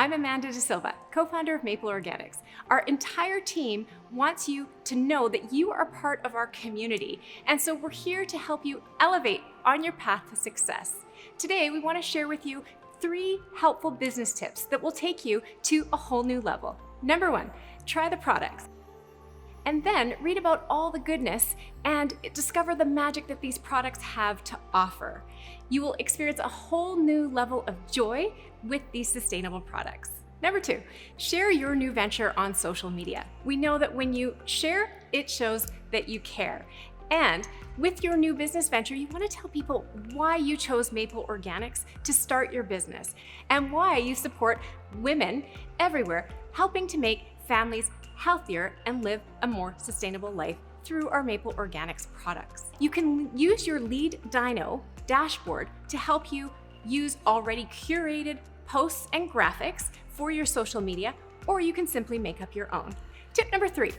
I'm Amanda De Silva, co-founder of Maple Organics. Our entire team wants you to know that you are part of our community, and so we're here to help you elevate on your path to success. Today, we want to share with you 3 helpful business tips that will take you to a whole new level. Number 1, try the products. And then read about all the goodness and discover the magic that these products have to offer. You will experience a whole new level of joy with these sustainable products. Number 2, share your new venture on social media. We know that when you share, it shows that you care. And with your new business venture, you want to tell people why you chose Maple Organics to start your business and why you support women everywhere, helping to make families healthier and live a more sustainable life through our Maple Organics products. You can use your Lead Dino dashboard to help you use already curated posts and graphics for your social media, or you can simply make up your own. Tip number 3,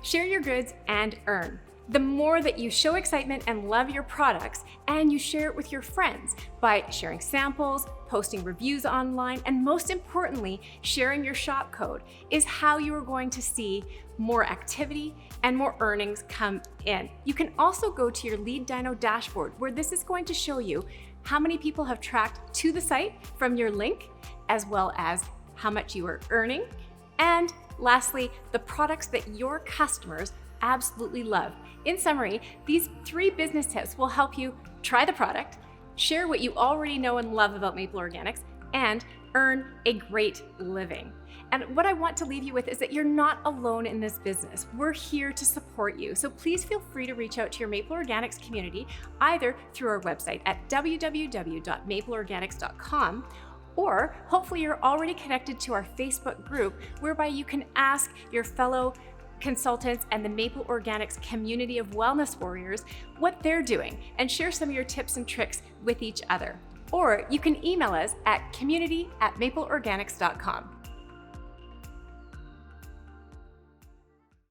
share your goods and earn. The more that you show excitement and love your products, and you share it with your friends by sharing samples, posting reviews online, and most importantly, sharing your shop code, is how you are going to see more activity and more earnings come in. You can also go to your Lead Dino dashboard, where this is going to show you how many people have tracked to the site from your link, as well as how much you are earning, and lastly, the products that your customers absolutely love. In summary, these 3 business tips will help you try the product, share what you already know and love about Maple Organics, and earn a great living. And what I want to leave you with is that you're not alone in this business. We're here to support you. So please feel free to reach out to your Maple Organics community, either through our website at www.mapleorganics.com, or hopefully you're already connected to our Facebook group, whereby you can ask your fellow consultants and the Maple Organics community of wellness warriors what they're doing and share some of your tips and tricks with each other. Or you can email us at community@mapleorganics.com.